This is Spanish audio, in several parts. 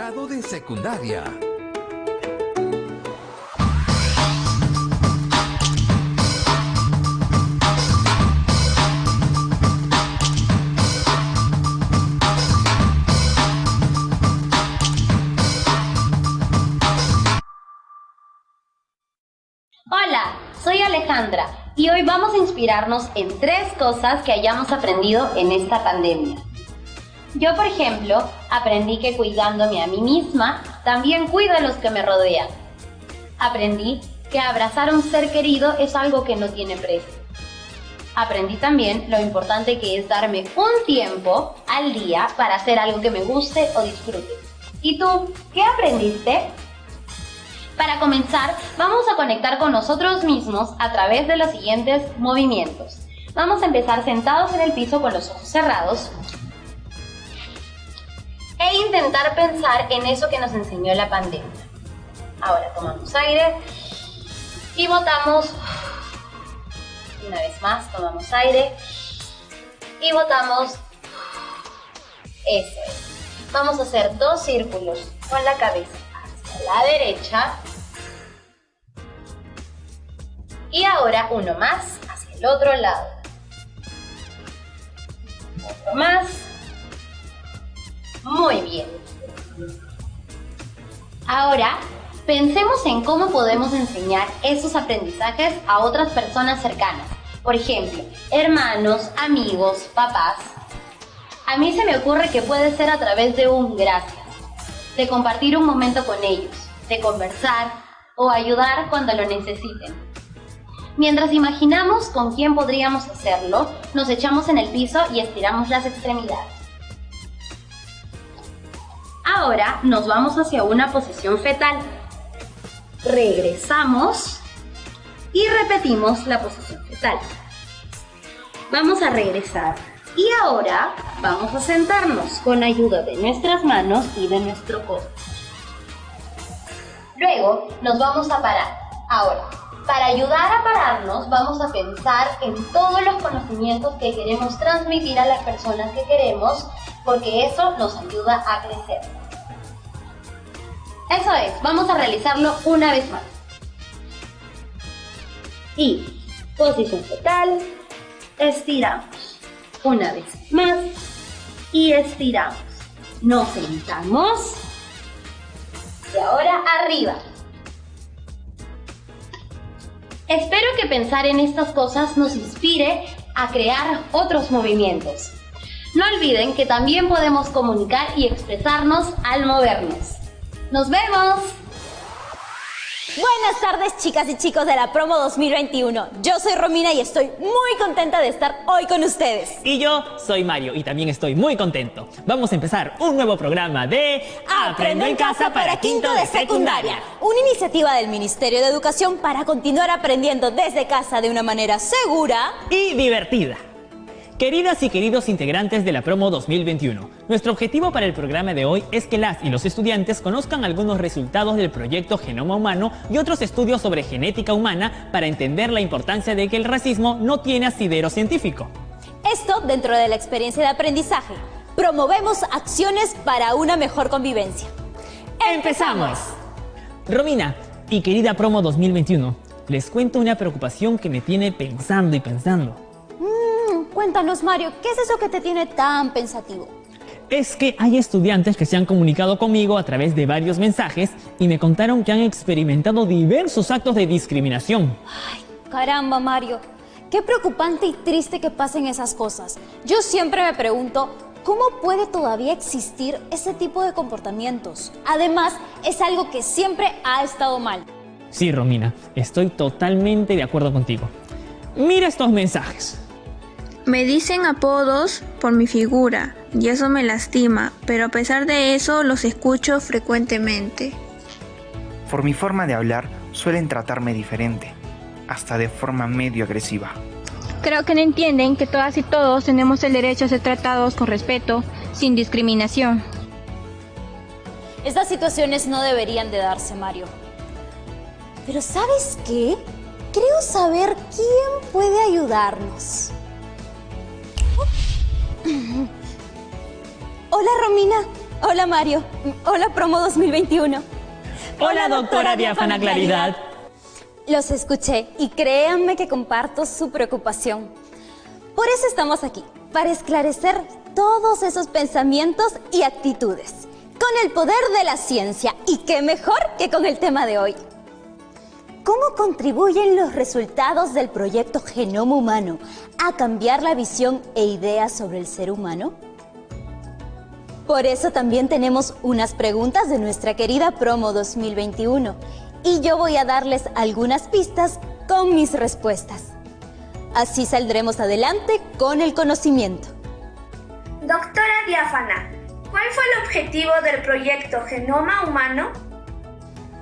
grado de secundaria. Hola, soy Alejandra y hoy vamos a inspirarnos en 3 cosas que hayamos aprendido en esta pandemia. Yo, por ejemplo, aprendí que cuidándome a mí misma, también cuido a los que me rodean. Aprendí que abrazar a un ser querido es algo que no tiene precio. Aprendí también lo importante que es darme un tiempo al día para hacer algo que me guste o disfrute. ¿Y tú, qué aprendiste? Para comenzar, vamos a conectar con nosotros mismos a través de los siguientes movimientos. Vamos a empezar sentados en el piso con los ojos cerrados e intentar pensar en eso que nos enseñó la pandemia. Ahora tomamos aire y botamos. Una vez más, tomamos aire y botamos. Eso es. Vamos a hacer 2 círculos con la cabeza hacia la derecha. Y ahora uno más hacia el otro lado. Otro más. Muy bien. Ahora, pensemos en cómo podemos enseñar esos aprendizajes a otras personas cercanas. Por ejemplo, hermanos, amigos, papás. A mí se me ocurre que puede ser a través de un gracias, de compartir un momento con ellos, de conversar o ayudar cuando lo necesiten. Mientras imaginamos con quién podríamos hacerlo, nos echamos en el piso y estiramos las extremidades. Ahora nos vamos hacia una posición fetal. Regresamos y repetimos la posición fetal. Vamos a regresar y ahora vamos a sentarnos con ayuda de nuestras manos y de nuestro codo. Luego nos vamos a parar. Ahora, para ayudar a pararnos, vamos a pensar en todos los conocimientos que queremos transmitir a las personas que queremos, porque eso nos ayuda a crecer. Eso es, vamos a realizarlo una vez más. Y posición fetal, estiramos. Una vez más y estiramos. Nos sentamos y ahora arriba. Espero que pensar en estas cosas nos inspire a crear otros movimientos. No olviden que también podemos comunicar y expresarnos al movernos. ¡Nos vemos! Buenas tardes, chicas y chicos de la promo 2021. Yo soy Romina y estoy muy contenta de estar hoy con ustedes. Y yo soy Mario y también estoy muy contento. Vamos a empezar un nuevo programa de Aprendo en Casa para quinto de secundaria. Una iniciativa del Ministerio de Educación para continuar aprendiendo desde casa de una manera segura y divertida. Queridas y queridos integrantes de la promo 2021, nuestro objetivo para el programa de hoy es que las y los estudiantes conozcan algunos resultados del proyecto Genoma Humano y otros estudios sobre genética humana para entender la importancia de que el racismo no tiene asidero científico. Esto dentro de la experiencia de aprendizaje. Promovemos acciones para una mejor convivencia. ¡Empezamos! Romina y querida promo 2021, les cuento una preocupación que me tiene pensando y pensando. Cuéntanos, Mario, ¿qué es eso que te tiene tan pensativo? Es que hay estudiantes que se han comunicado conmigo a través de varios mensajes y me contaron que han experimentado diversos actos de discriminación. Ay, caramba, Mario. Qué preocupante y triste que pasen esas cosas. Yo siempre me pregunto, ¿cómo puede todavía existir ese tipo de comportamientos? Además, es algo que siempre ha estado mal. Sí, Romina, estoy totalmente de acuerdo contigo. Mira estos mensajes. Me dicen apodos por mi figura y eso me lastima, pero a pesar de eso los escucho frecuentemente. Por mi forma de hablar suelen tratarme diferente, hasta de forma medio agresiva. Creo que no entienden que todas y todos tenemos el derecho a ser tratados con respeto, sin discriminación. Estas situaciones no deberían de darse, Mario. Pero ¿sabes qué? Creo saber quién puede ayudarnos. Hola, Romina. Hola Mario. Hola Promo 2021. Hola, doctora Diáfana Claridad. Los escuché y créanme que comparto su preocupación. Por eso estamos aquí, para esclarecer todos esos pensamientos y actitudes, con el poder de la ciencia, y qué mejor que con el tema de hoy. ¿Cómo contribuyen los resultados del proyecto Genoma Humano a cambiar la visión e ideas sobre el ser humano? Por eso también tenemos unas preguntas de nuestra querida Promo 2021 y yo voy a darles algunas pistas con mis respuestas. Así saldremos adelante con el conocimiento. Doctora Diáfana, ¿cuál fue el objetivo del proyecto Genoma Humano?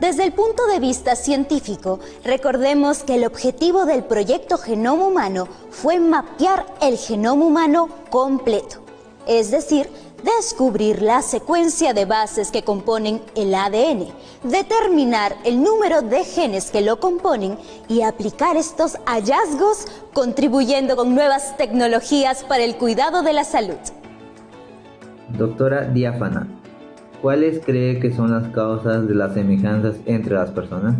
Desde el punto de vista científico, recordemos que el objetivo del proyecto Genoma Humano fue mapear el genoma humano completo, es decir, descubrir la secuencia de bases que componen el ADN, determinar el número de genes que lo componen y aplicar estos hallazgos, contribuyendo con nuevas tecnologías para el cuidado de la salud. Doctora Diáfana, ¿cuáles cree que son las causas de las semejanzas entre las personas?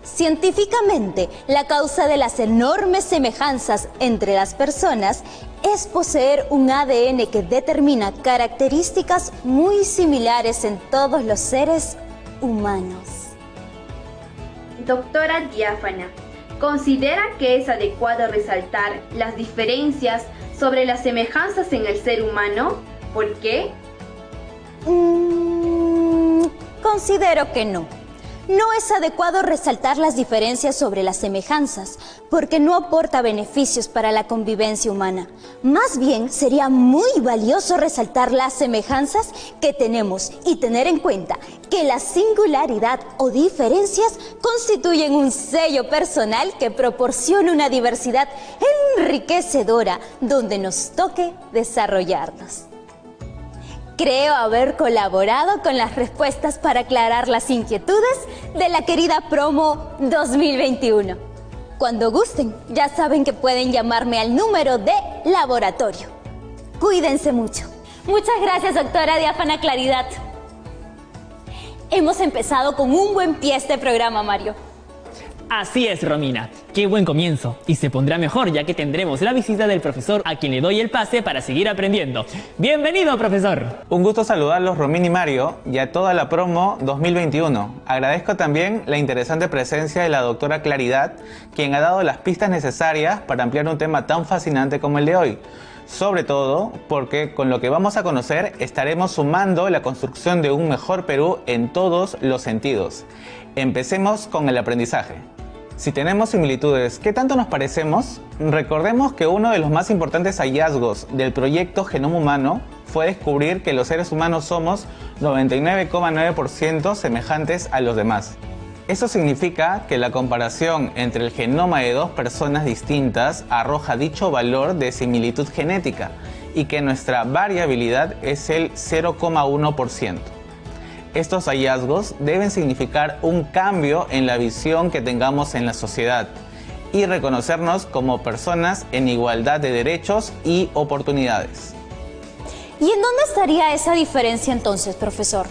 Científicamente, la causa de las enormes semejanzas entre las personas es poseer un ADN que determina características muy similares en todos los seres humanos. Doctora Diáfana, ¿considera que es adecuado resaltar las diferencias sobre las semejanzas en el ser humano? ¿Por qué? Considero que no. No es adecuado resaltar las diferencias sobre las semejanzas, porque no aporta beneficios para la convivencia humana. Más bien, sería muy valioso resaltar las semejanzas que tenemos y tener en cuenta que la singularidad o diferencias constituyen un sello personal que proporciona una diversidad enriquecedora donde nos toque desarrollarnos. Creo haber colaborado con las respuestas para aclarar las inquietudes de la querida Promo 2021. Cuando gusten, ya saben que pueden llamarme al número de laboratorio. Cuídense mucho. Muchas gracias, doctora Diáfana Claridad. Hemos empezado con un buen pie este programa, Mario. Así es, Romina. Qué buen comienzo. Y se pondrá mejor ya que tendremos la visita del profesor, a quien le doy el pase para seguir aprendiendo. ¡Bienvenido, profesor! Un gusto saludarlos, Romina y Mario, y a toda la Promo 2021. Agradezco también la interesante presencia de la doctora Claridad, quien ha dado las pistas necesarias para ampliar un tema tan fascinante como el de hoy. Sobre todo porque con lo que vamos a conocer estaremos sumando la construcción de un mejor Perú en todos los sentidos. Empecemos con el aprendizaje. Si tenemos similitudes, ¿qué tanto nos parecemos? Recordemos que uno de los más importantes hallazgos del proyecto Genoma Humano fue descubrir que los seres humanos somos 99,9% semejantes a los demás. Eso significa que la comparación entre el genoma de dos personas distintas arroja dicho valor de similitud genética y que nuestra variabilidad es el 0,1%. Estos hallazgos deben significar un cambio en la visión que tengamos en la sociedad y reconocernos como personas en igualdad de derechos y oportunidades. ¿Y en dónde estaría esa diferencia entonces, profesor?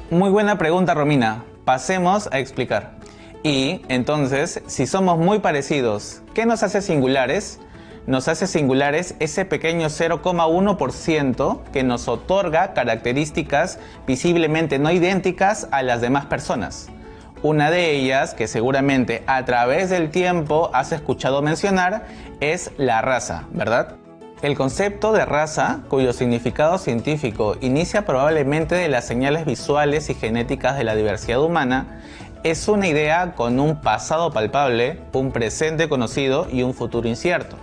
Muy buena pregunta, Romina. Pasemos a explicar. Y entonces, si somos muy parecidos, ¿qué nos hace singulares? Nos hace singulares ese pequeño 0,1% que nos otorga características visiblemente no idénticas a las demás personas. Una de ellas, que seguramente a través del tiempo has escuchado mencionar, es la raza, ¿verdad? El concepto de raza, cuyo significado científico inicia probablemente de las señales visuales y genéticas de la diversidad humana, es una idea con un pasado palpable, un presente conocido y un futuro incierto.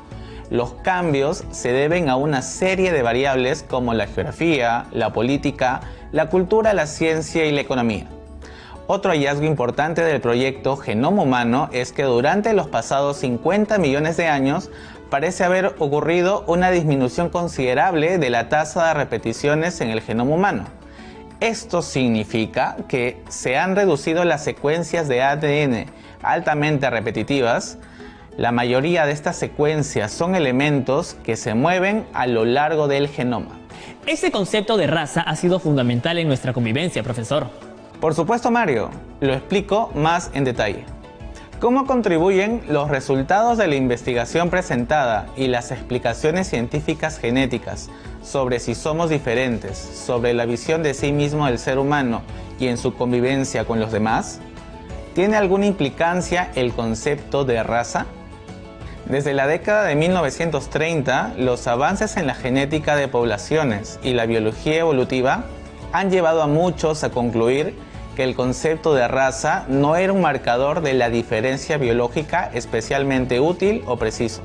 Los cambios se deben a una serie de variables como la geografía, la política, la cultura, la ciencia y la economía. Otro hallazgo importante del proyecto Genoma Humano es que durante los pasados 50 millones de años parece haber ocurrido una disminución considerable de la tasa de repeticiones en el genoma humano. Esto significa que se han reducido las secuencias de ADN altamente repetitivas, La mayoría de estas secuencias son elementos que se mueven a lo largo del genoma. Ese concepto de raza ha sido fundamental en nuestra convivencia, profesor. Por supuesto, Mario, lo explico más en detalle. ¿Cómo contribuyen los resultados de la investigación presentada y las explicaciones científicas genéticas sobre si somos diferentes, sobre la visión de sí mismo del ser humano y en su convivencia con los demás? ¿Tiene alguna implicancia el concepto de raza? Desde la década de 1930, los avances en la genética de poblaciones y la biología evolutiva han llevado a muchos a concluir que el concepto de raza no era un marcador de la diferencia biológica especialmente útil o preciso.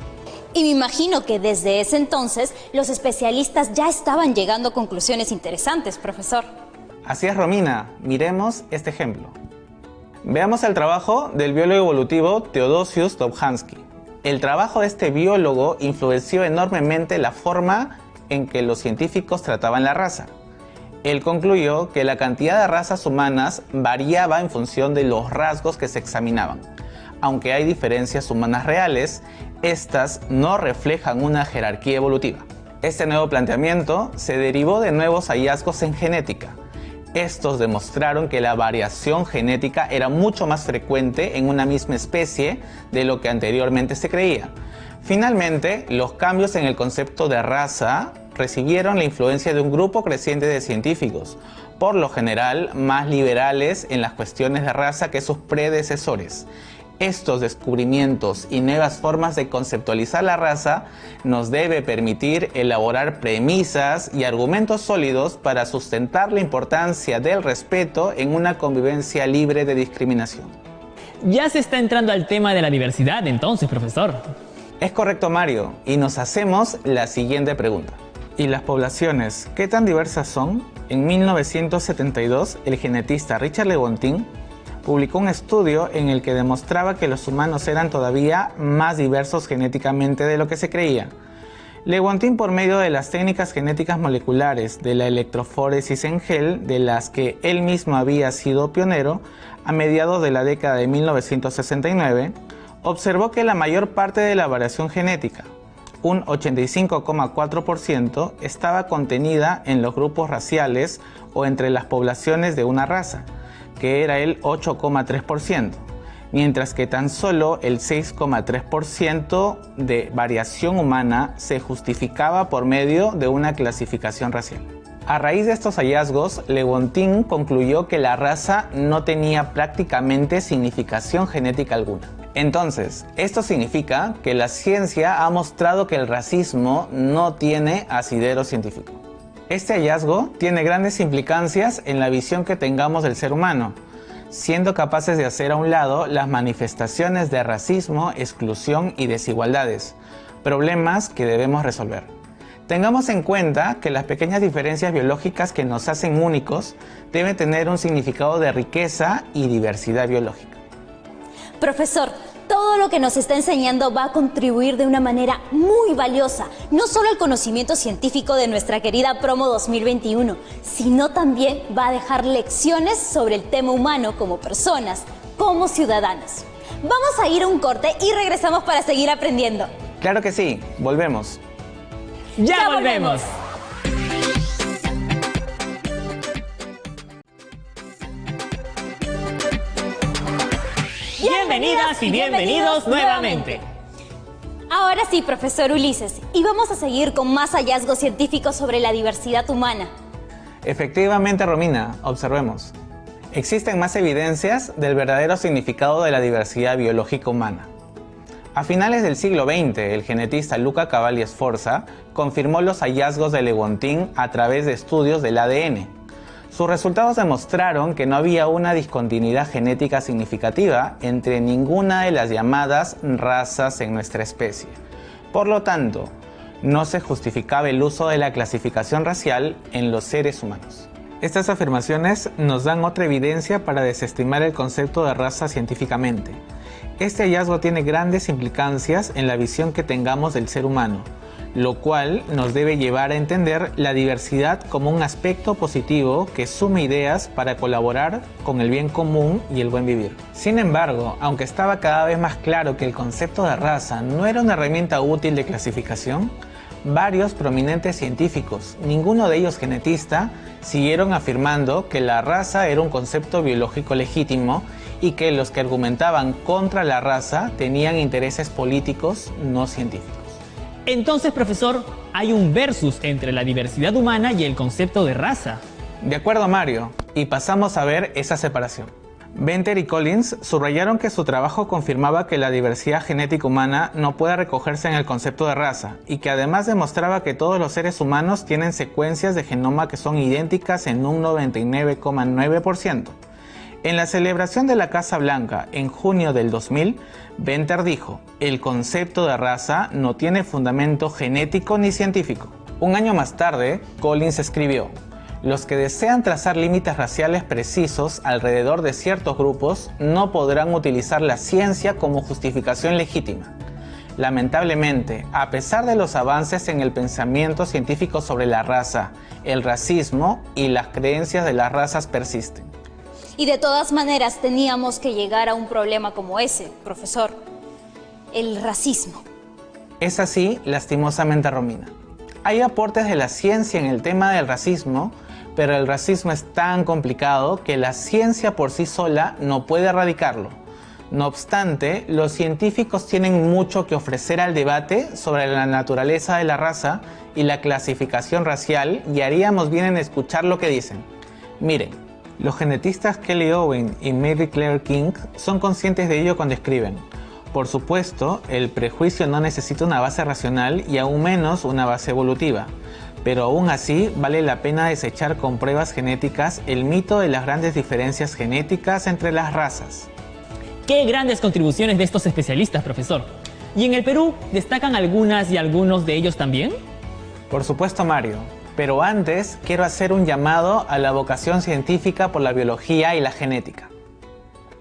Y me imagino que desde ese entonces los especialistas ya estaban llegando a conclusiones interesantes, profesor. Así es, Romina. Miremos este ejemplo. Veamos el trabajo del biólogo evolutivo Theodosius Dobzhansky. El trabajo de este biólogo influenció enormemente la forma en que los científicos trataban la raza. Él concluyó que la cantidad de razas humanas variaba en función de los rasgos que se examinaban. Aunque hay diferencias humanas reales, estas no reflejan una jerarquía evolutiva. Este nuevo planteamiento se derivó de nuevos hallazgos en genética. Estos demostraron que la variación genética era mucho más frecuente en una misma especie de lo que anteriormente se creía. Finalmente, los cambios en el concepto de raza recibieron la influencia de un grupo creciente de científicos, por lo general más liberales en las cuestiones de raza que sus predecesores. Estos descubrimientos y nuevas formas de conceptualizar la raza nos debe permitir elaborar premisas y argumentos sólidos para sustentar la importancia del respeto en una convivencia libre de discriminación. Ya se está entrando al tema de la diversidad entonces, profesor. Es correcto, Mario, y nos hacemos la siguiente pregunta. ¿Y las poblaciones qué tan diversas son? En 1972, el genetista Richard Lewontin publicó un estudio en el que demostraba que los humanos eran todavía más diversos genéticamente de lo que se creía. Lewontin, por medio de las técnicas genéticas moleculares de la electroforesis en gel, de las que él mismo había sido pionero, a mediados de la década de 1969, observó que la mayor parte de la variación genética, un 85,4%, estaba contenida en los grupos raciales o entre las poblaciones de una raza, que era el 8,3%, mientras que tan solo el 6,3% de variación humana se justificaba por medio de una clasificación racial. A raíz de estos hallazgos, Lewontin concluyó que la raza no tenía prácticamente significación genética alguna. Entonces, esto significa que la ciencia ha mostrado que el racismo no tiene asidero científico. Este hallazgo tiene grandes implicancias en la visión que tengamos del ser humano, siendo capaces de hacer a un lado las manifestaciones de racismo, exclusión y desigualdades, problemas que debemos resolver. Tengamos en cuenta que las pequeñas diferencias biológicas que nos hacen únicos deben tener un significado de riqueza y diversidad biológica. Profesor, todo lo que nos está enseñando va a contribuir de una manera muy valiosa, no solo al conocimiento científico de nuestra querida Promo 2021, sino también va a dejar lecciones sobre el tema humano como personas, como ciudadanos. Vamos a ir a un corte y regresamos para seguir aprendiendo. Claro que sí, volvemos. ¡Ya volvemos! Bienvenidas y bienvenidos nuevamente. Ahora sí, profesor Ulises, y vamos a seguir con más hallazgos científicos sobre la diversidad humana. Efectivamente, Romina, observemos. Existen más evidencias del verdadero significado de la diversidad biológica humana. A finales del siglo XX, el genetista Luca Cavalli Sforza confirmó los hallazgos de Lewontin a través de estudios del ADN. Sus resultados demostraron que no había una discontinuidad genética significativa entre ninguna de las llamadas razas en nuestra especie. Por lo tanto, no se justificaba el uso de la clasificación racial en los seres humanos. Estas afirmaciones nos dan otra evidencia para desestimar el concepto de raza científicamente. Este hallazgo tiene grandes implicancias en la visión que tengamos del ser humano. lo cual nos debe llevar a entender la diversidad como un aspecto positivo que suma ideas para colaborar con el bien común y el buen vivir. Sin embargo, aunque estaba cada vez más claro que el concepto de raza no era una herramienta útil de clasificación, varios prominentes científicos, ninguno de ellos genetista, siguieron afirmando que la raza era un concepto biológico legítimo y que los que argumentaban contra la raza tenían intereses políticos no científicos. Entonces, profesor, hay un versus entre la diversidad humana y el concepto de raza. De acuerdo, Mario, y pasamos a ver esa separación. Venter y Collins subrayaron que su trabajo confirmaba que la diversidad genética humana no puede recogerse en el concepto de raza y que además demostraba que todos los seres humanos tienen secuencias de genoma que son idénticas en un 99,9%. En la celebración de la Casa Blanca en junio del 2000, Venter dijo: "El concepto de raza no tiene fundamento genético ni científico". Un año más tarde, Collins escribió: "Los que desean trazar límites raciales precisos alrededor de ciertos grupos no podrán utilizar la ciencia como justificación legítima. Lamentablemente, a pesar de los avances en el pensamiento científico sobre la raza, el racismo y las creencias de las razas persisten". Y de todas maneras teníamos que llegar a un problema como ese, profesor: el racismo. Es así, lastimosamente, Romina. Hay aportes de la ciencia en el tema del racismo, pero el racismo es tan complicado que la ciencia por sí sola no puede erradicarlo. No obstante, los científicos tienen mucho que ofrecer al debate sobre la naturaleza de la raza y la clasificación racial, y haríamos bien en escuchar lo que dicen. Miren, los genetistas Kelly Owen y Mary Claire King son conscientes de ello cuando escriben: "Por supuesto, el prejuicio no necesita una base racional y aún menos una base evolutiva. Pero aún así, vale la pena desechar con pruebas genéticas el mito de las grandes diferencias genéticas entre las razas". ¡Qué grandes contribuciones de estos especialistas, profesor! ¿Y en el Perú destacan algunas y algunos de ellos también? Por supuesto, Mario. Pero antes, quiero hacer un llamado a la vocación científica por la biología y la genética.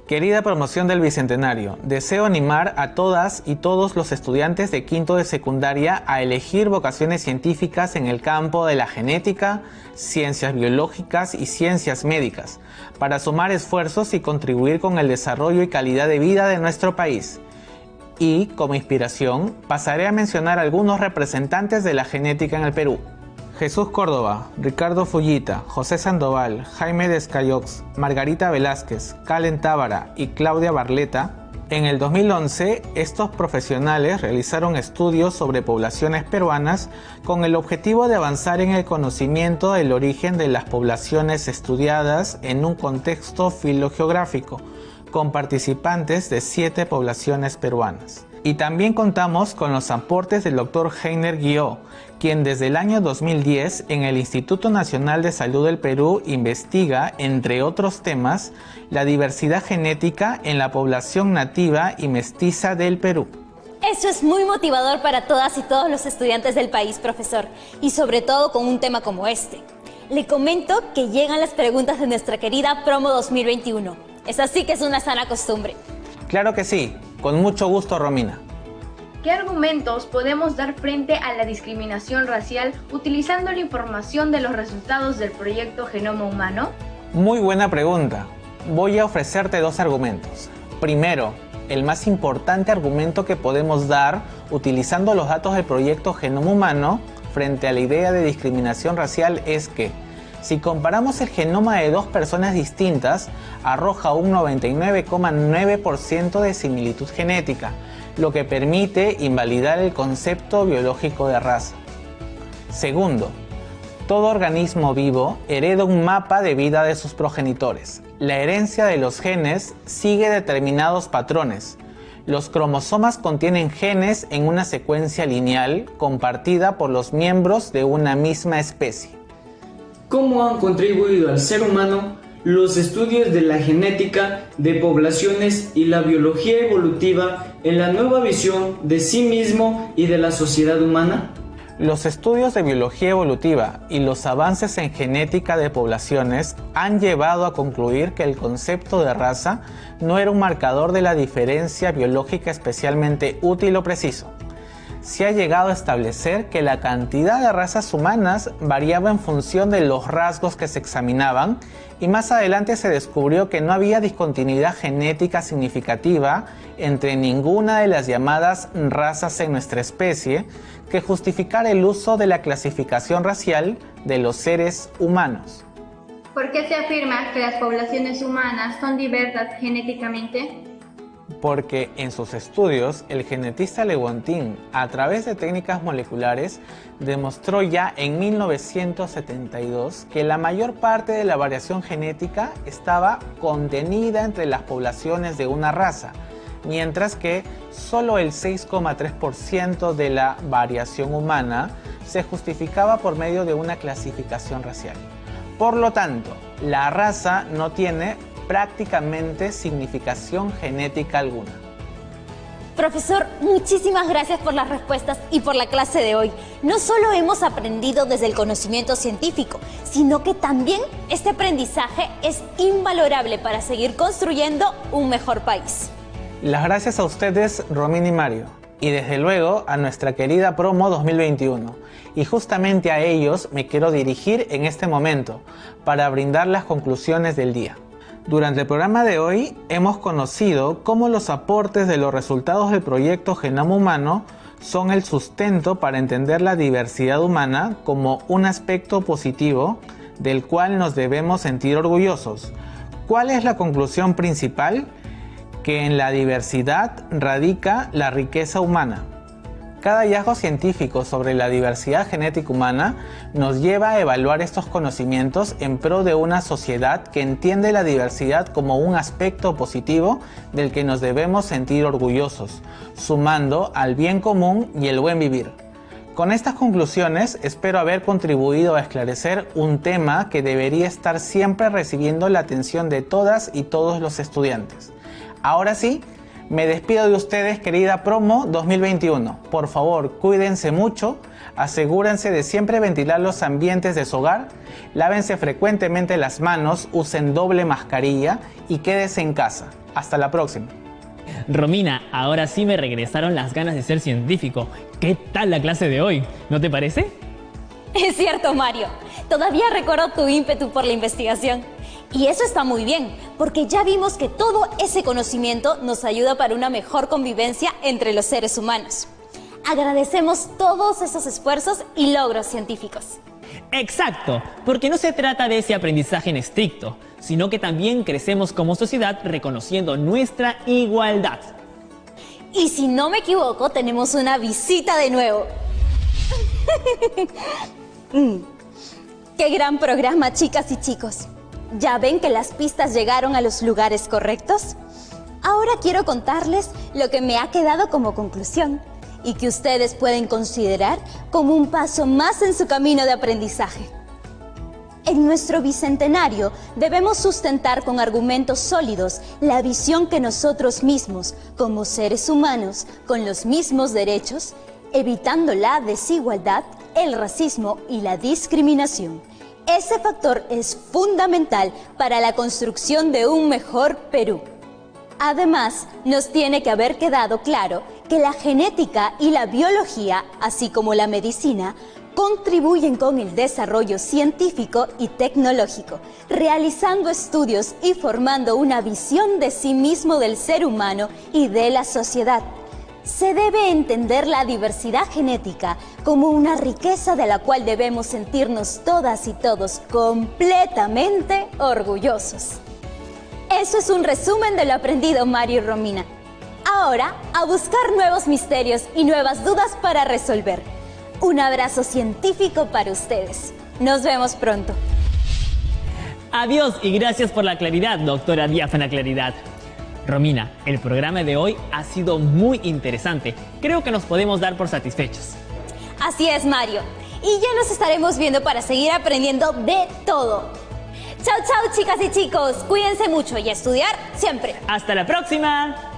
Querida promoción del Bicentenario, deseo animar a todas y todos los estudiantes de quinto de secundaria a elegir vocaciones científicas en el campo de la genética, ciencias biológicas y ciencias médicas, para sumar esfuerzos y contribuir con el desarrollo y calidad de vida de nuestro país. Y, como inspiración, pasaré a mencionar algunos representantes de la genética en el Perú: Jesús Córdoba, Ricardo Fullita, José Sandoval, Jaime Descayox, Margarita Velázquez, Calen Tábara y Claudia Barleta. En el 2011, estos profesionales realizaron estudios sobre poblaciones peruanas con el objetivo de avanzar en el conocimiento del origen de las poblaciones estudiadas en un contexto filogeográfico, con participantes de 7 poblaciones peruanas. Y también contamos con los aportes del Dr. Heiner Guió, quien desde el año 2010 en el Instituto Nacional de Salud del Perú investiga, entre otros temas, la diversidad genética en la población nativa y mestiza del Perú. Eso es muy motivador para todas y todos los estudiantes del país, profesor, y sobre todo con un tema como este. Le comento que llegan las preguntas de nuestra querida Promo 2021. Esa sí que es una sana costumbre. Claro que sí, con mucho gusto, Romina. ¿Qué argumentos podemos dar frente a la discriminación racial utilizando la información de los resultados del proyecto Genoma Humano? Muy buena pregunta. Voy a ofrecerte 2 argumentos. Primero, el más importante argumento que podemos dar utilizando los datos del proyecto Genoma Humano frente a la idea de discriminación racial es que, si comparamos el genoma de 2 personas distintas, arroja un 99,9% de similitud genética, lo que permite invalidar el concepto biológico de raza. Segundo, todo organismo vivo hereda un mapa de vida de sus progenitores. La herencia de los genes sigue determinados patrones. Los cromosomas contienen genes en una secuencia lineal compartida por los miembros de una misma especie. ¿Cómo han contribuido al ser humano los estudios de la genética de poblaciones y la biología evolutiva en la nueva visión de sí mismo y de la sociedad humana? Los estudios de biología evolutiva y los avances en genética de poblaciones han llevado a concluir que el concepto de raza no era un marcador de la diferencia biológica especialmente útil o preciso. se ha llegado a establecer que la cantidad de razas humanas variaba en función de los rasgos que se examinaban, y más adelante se descubrió que no había discontinuidad genética significativa entre ninguna de las llamadas razas en nuestra especie que justificara el uso de la clasificación racial de los seres humanos. ¿Por qué se afirma que las poblaciones humanas son diversas genéticamente? Porque en sus estudios el genetista Lewontin, a través de técnicas moleculares, demostró ya en 1972 que la mayor parte de la variación genética estaba contenida entre las poblaciones de una raza, mientras que solo el 6,3% de la variación humana se justificaba por medio de una clasificación racial. Por lo tanto, la raza no tiene prácticamente significación genética alguna. Profesor, muchísimas gracias por las respuestas y por la clase de hoy. No solo hemos aprendido desde el conocimiento científico, sino que también este aprendizaje es invalorable para seguir construyendo un mejor país. Las gracias a ustedes, Romina y Mario, y desde luego a nuestra querida promo 2021. Y justamente a ellos me quiero dirigir en este momento para brindar las conclusiones del día. Durante el programa de hoy hemos conocido cómo los aportes de los resultados del proyecto Genoma Humano son el sustento para entender la diversidad humana como un aspecto positivo del cual nos debemos sentir orgullosos. ¿Cuál es la conclusión principal? Que en la diversidad radica la riqueza humana. Cada hallazgo científico sobre la diversidad genética humana nos lleva a evaluar estos conocimientos en pro de una sociedad que entiende la diversidad como un aspecto positivo del que nos debemos sentir orgullosos, sumando al bien común y el buen vivir. Con estas conclusiones espero haber contribuido a esclarecer un tema que debería estar siempre recibiendo la atención de todas y todos los estudiantes. Ahora sí, me despido de ustedes, querida promo 2021. Por favor, cuídense mucho, asegúrense de siempre ventilar los ambientes de su hogar, lávense frecuentemente las manos, usen doble mascarilla y quédense en casa. Hasta la próxima. Romina, ahora sí me regresaron las ganas de ser científico. ¿Qué tal la clase de hoy? ¿No te parece? Es cierto, Mario. Todavía recuerdo tu ímpetu por la investigación. Y eso está muy bien, porque ya vimos que todo ese conocimiento nos ayuda para una mejor convivencia entre los seres humanos. Agradecemos todos esos esfuerzos y logros científicos. Exacto, porque no se trata de ese aprendizaje en estricto, sino que también crecemos como sociedad reconociendo nuestra igualdad. Y si no me equivoco, tenemos una visita de nuevo. ¡Qué gran programa, chicas y chicos! ¿Ya ven que las pistas llegaron a los lugares correctos? Ahora quiero contarles lo que me ha quedado como conclusión y que ustedes pueden considerar como un paso más en su camino de aprendizaje. En nuestro bicentenario debemos sustentar con argumentos sólidos la visión que nosotros mismos, como seres humanos, con los mismos derechos, evitando la desigualdad, el racismo y la discriminación. Ese factor es fundamental para la construcción de un mejor Perú. Además, nos tiene que haber quedado claro que la genética y la biología, así como la medicina, contribuyen con el desarrollo científico y tecnológico, realizando estudios y formando una visión de sí mismo del ser humano y de la sociedad. Se debe entender la diversidad genética como una riqueza de la cual debemos sentirnos todas y todos completamente orgullosos. Eso es un resumen de lo aprendido, Mario y Romina. Ahora, a buscar nuevos misterios y nuevas dudas para resolver. Un abrazo científico para ustedes. Nos vemos pronto. Adiós y gracias por la claridad, doctora Diáfana Claridad. Romina, el programa de hoy ha sido muy interesante. Creo que nos podemos dar por satisfechos. Así es, Mario. Y ya nos estaremos viendo para seguir aprendiendo de todo. Chao, chao, chicas y chicos. Cuídense mucho y a estudiar siempre. ¡Hasta la próxima!